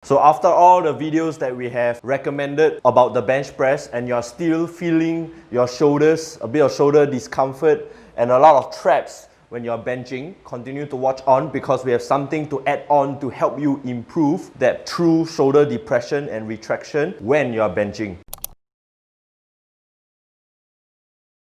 So after all the videos that we have recommended about the bench press and you're still feeling your shoulders, a bit of shoulder discomfort and a lot of traps when you're benching, continue to watch on because we have something to add on to help you improve that true shoulder depression and retraction when you're benching.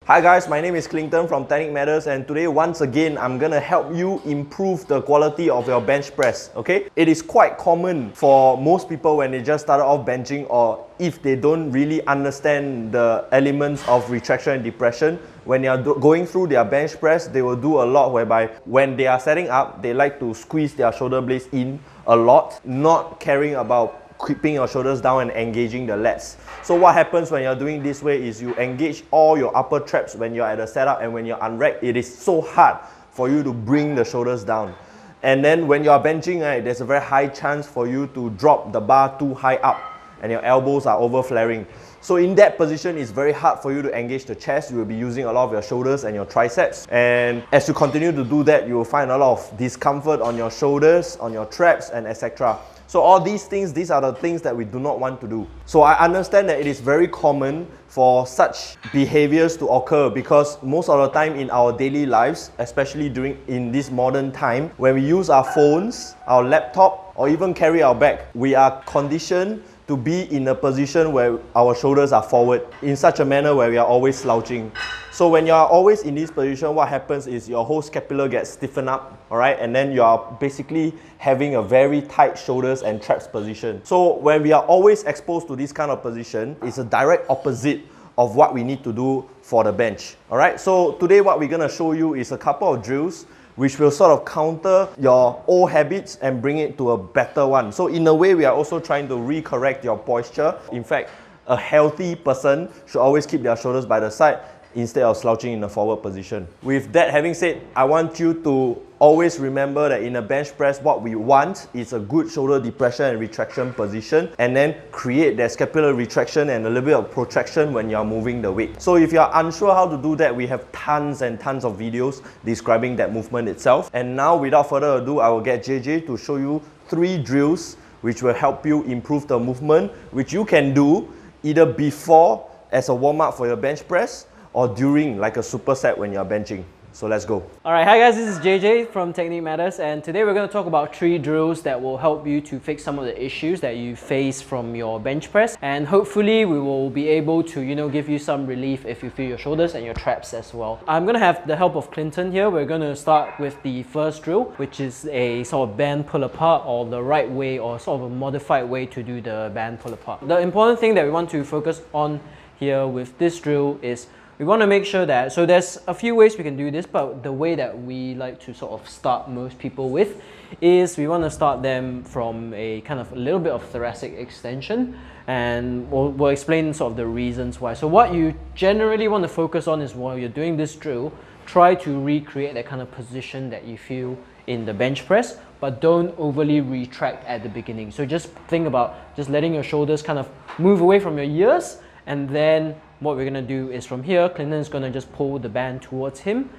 Hi guys, my name is Clinton from Technique Matters, and today once again I'm gonna help you improve the quality of your bench press, okay? It is quite common for most people when they just started off benching, or if they don't really understand the elements of retraction and depression, when they are going through their bench press, they will do a lot whereby when they are setting up, they like to squeeze their shoulder blades in a lot, not caring about keeping your shoulders down and engaging the lats. So what happens when you're doing this way is you engage all your upper traps when you're at the setup, and when you're unracked, it is so hard for you to bring the shoulders down. And then when you're benching, right, there's a very high chance for you to drop the bar too high up and your elbows are overflaring. So in that position, it's very hard for you to engage the chest. You will be using a lot of your shoulders and your triceps. And as you continue to do that, you will find a lot of discomfort on your shoulders, on your traps, and etc. So all these things, these are the things that we do not want to do. So I understand that it is very common for such behaviors to occur because most of the time in our daily lives, especially in this modern time, when we use our phones, our laptop, or even carry our bag, we are conditioned to be in a position where our shoulders are forward in such a manner where we are always slouching. So when you are always in this position, what happens is your whole scapula gets stiffened up, alright, and then you are basically having a very tight shoulders and traps position. So when we are always exposed to this kind of position, it's a direct opposite of what we need to do for the bench. Alright, so today what we're going to show you is a couple of drills which will sort of counter your old habits and bring it to a better one. So in a way, we are also trying to recorrect your posture. In fact, a healthy person should always keep their shoulders by the side instead of slouching in a forward position. With that having said, I want you to always remember that in a bench press, what we want is a good shoulder depression and retraction position, and then create that scapular retraction and a little bit of protraction when you're moving the weight. So if you're unsure how to do that, we have tons and tons of videos describing that movement itself. And now without further ado, I will get JJ to show you 3 drills which will help you improve the movement, which you can do either before as a warm-up for your bench press or during, like a superset when you're benching. So let's go. Alright, hi guys, this is JJ from Technique Matters, and today we're going to talk about 3 drills that will help you to fix some of the issues that you face from your bench press, and hopefully we will be able to, give you some relief if you feel your shoulders and your traps as well. I'm going to have the help of Clinton here. We're going to start with the first drill, which is a sort of band pull apart, or the right way, or sort of a modified way to do the band pull apart. The important thing that we want to focus on here with this drill is we want to make sure that, so there's a few ways we can do this, but the way that we like to sort of start most people with is we want to start them from a kind of a little bit of thoracic extension, and we'll explain sort of the reasons why. So what you generally want to focus on is while you're doing this drill, try to recreate that kind of position that you feel in the bench press, but don't overly retract at the beginning. So just think about just letting your shoulders kind of move away from your ears, and then what we're going to do is from here, Clinton's going to just pull the band towards him,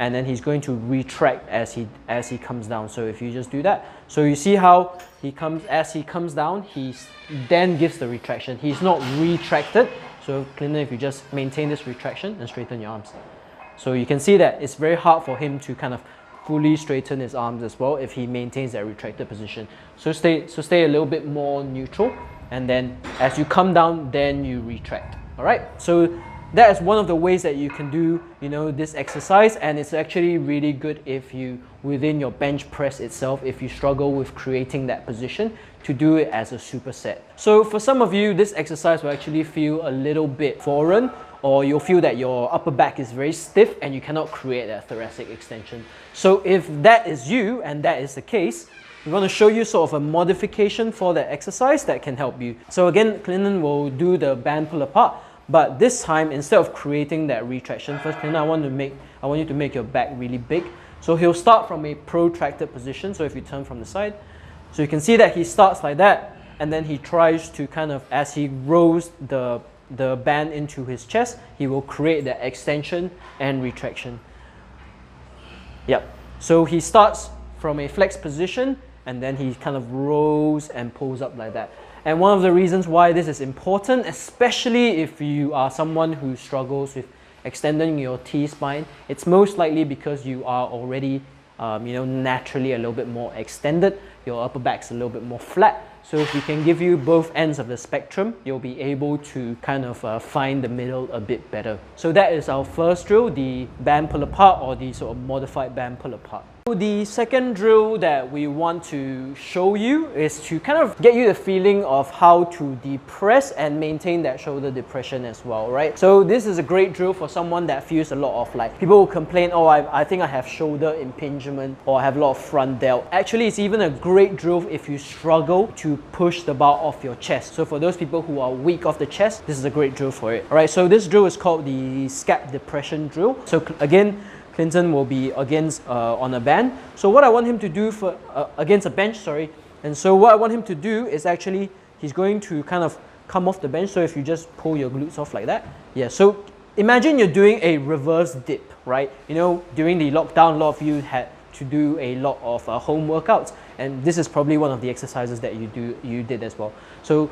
and then he's going to retract as he comes down. So if you just do that, so you see how as he comes down, he then gives the retraction. He's not retracted. So Clinton, if you just maintain this retraction and straighten your arms. So you can see that it's very hard for him to kind of fully straighten his arms as well if he maintains that retracted position. So stay a little bit more neutral, and then as you come down, then you retract. Alright, so that is one of the ways that you can do, this exercise, and it's actually really good if you, within your bench press itself, if you struggle with creating that position, to do it as a superset. So for some of you, this exercise will actually feel a little bit foreign, or you'll feel that your upper back is very stiff and you cannot create that thoracic extension. So if that is you, and that is the case, we want to show you sort of a modification for that exercise that can help you. So again, Clinton will do the band pull apart, but this time, instead of creating that retraction, first, Clinton, I want you to make your back really big. So he'll start from a protracted position. So if you turn from the side, so you can see that he starts like that, and then he tries to kind of, as he rolls the band into his chest, he will create that extension and retraction. Yep. So he starts from a flexed position, and then he kind of rolls and pulls up like that. And one of the reasons why this is important, especially if you are someone who struggles with extending your T-spine, it's most likely because you are already naturally a little bit more extended, your upper back's a little bit more flat. So if we can give you both ends of the spectrum, you'll be able to kind of find the middle a bit better. So that is our first drill, the band pull apart, or the sort of modified band pull apart. The second drill that we want to show you is to kind of get you the feeling of how to depress and maintain that shoulder depression as well, right? So this is a great drill for someone that feels a lot of like, people will complain, oh, I think I have shoulder impingement, or I have a lot of front delt. Actually, it's even a great drill if you struggle to push the bar off your chest. So for those people who are weak off the chest, this is a great drill for it. All right, so this drill is called the SCAP depression drill. So again, Clinton will be against on a band. So what I want him to do for against a bench, sorry. And so what I want him to do is actually, he's going to kind of come off the bench. So if you just pull your glutes off like that. Yeah, so imagine you're doing a reverse dip, right? You know, during the lockdown, a lot of you had to do a lot of home workouts. And this is probably one of the exercises that you did as well. So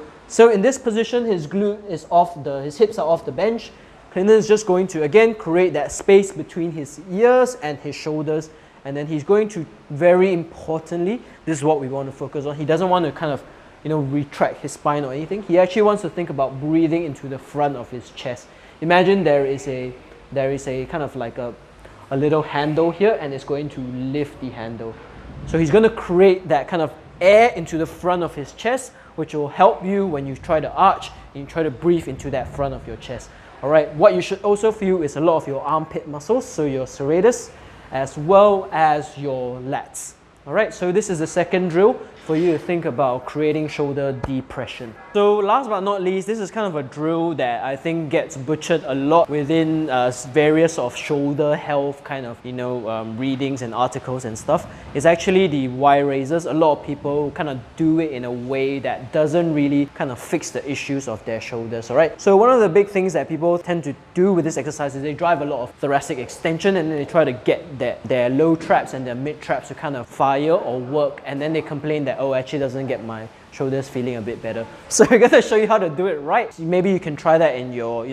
in this position, his glute is off, his hips are off the bench. Clinton is just going to, again, create that space between his ears and his shoulders. And then he's going to, very importantly, this is what we want to focus on. He doesn't want to kind of, retract his spine or anything. He actually wants to think about breathing into the front of his chest. Imagine there is a kind of like a little handle here, and it's going to lift the handle. So he's going to create that kind of air into the front of his chest, which will help you when you try to arch and you try to breathe into that front of your chest. All right, what you should also feel is a lot of your armpit muscles, so your serratus, as well as your lats. All right, so this is the second drill for you to think about creating shoulder depression. So last but not least, this is kind of a drill that I think gets butchered a lot within various of shoulder health kind of, readings and articles and stuff. It's actually the Y raises. A lot of people kind of do it in a way that doesn't really kind of fix the issues of their shoulders, all right? So one of the big things that people tend to do with this exercise is they drive a lot of thoracic extension, and then they try to get their low traps and their mid traps to kind of fire or work, and then they complain that, oh, actually doesn't get my shoulders feeling a bit better. So we're going to show you how to do it right. So maybe you can try that in your,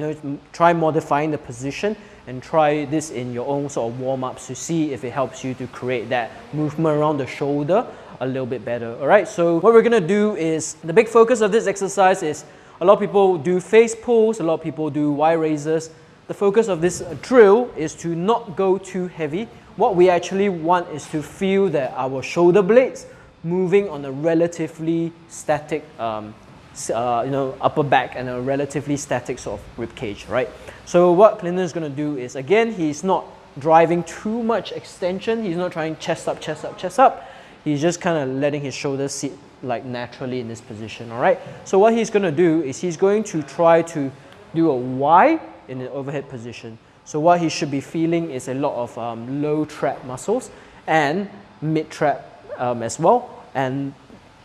try modifying the position and try this in your own sort of warm-ups to see if it helps you to create that movement around the shoulder a little bit better. All right, so what we're going to do is, the big focus of this exercise is, a lot of people do face pulls, a lot of people do Y raises. The focus of this drill is to not go too heavy. What we actually want is to feel that our shoulder blades moving on a relatively static upper back and a relatively static sort of rib cage, right? So what Clinton is going to do is, again, he's not driving too much extension. He's not trying chest up, chest up, chest up. He's just kind of letting his shoulders sit like naturally in this position, all right? So what he's going to do is he's going to try to do a Y in the overhead position. So what he should be feeling is a lot of low trap muscles and mid trap as well, and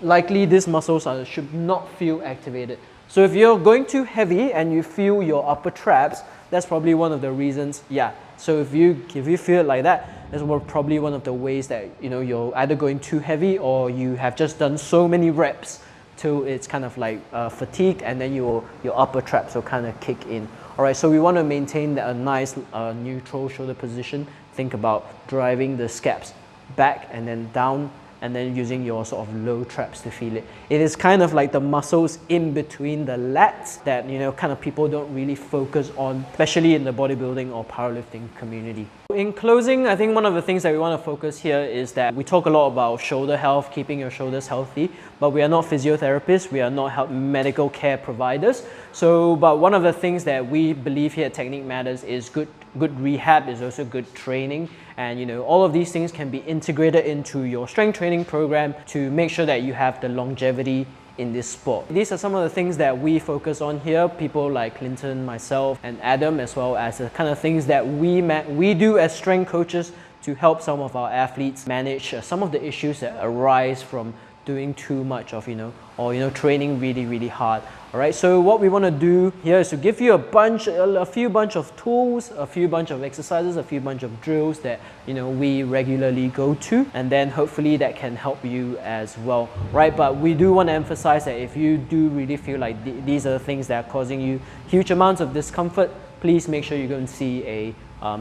likely these muscles should not feel activated. So if you're going too heavy and you feel your upper traps, that's probably one of the reasons. Yeah, so if you feel it like that, that's probably one of the ways that you're either going too heavy, or you have just done so many reps till it's kind of like fatigued, and then your upper traps will kind of kick in. All right, so we want to maintain a nice neutral shoulder position. Think about driving the scaps back and then down, and then using your sort of low traps to feel it. It is kind of like the muscles in between the lats that kind of people don't really focus on, especially in the bodybuilding or powerlifting community. In closing, I think one of the things that we want to focus here is that we talk a lot about shoulder health, keeping your shoulders healthy, but we are not physiotherapists, we are not medical care providers. But one of the things that we believe here at Technique Matters is good rehab is also good training, and all of these things can be integrated into your strength training program to make sure that you have the longevity in this sport. These are some of the things that we focus on here, people like Clinton, myself, and Adam, as well as the kind of things that we do as strength coaches to help some of our athletes manage some of the issues that arise from doing too much of, or training really hard. All right, so what we want to do here is to give you a few bunch of tools, a few bunch of exercises, a few bunch of drills that we regularly go to, and then hopefully that can help you as well, right? But we do want to emphasize that if you do really feel like these are the things that are causing you huge amounts of discomfort, please make sure you go and see a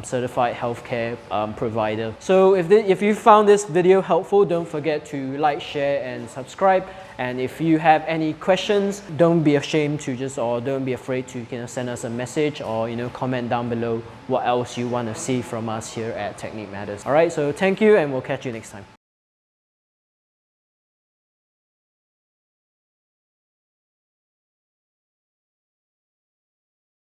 certified healthcare provider. So if you found this video helpful, don't forget to like, share and subscribe. And if you have any questions, don't be ashamed to don't be afraid to send us a message or comment down below what else you want to see from us here at Technique Matters. All right, so thank you and we'll catch you next time.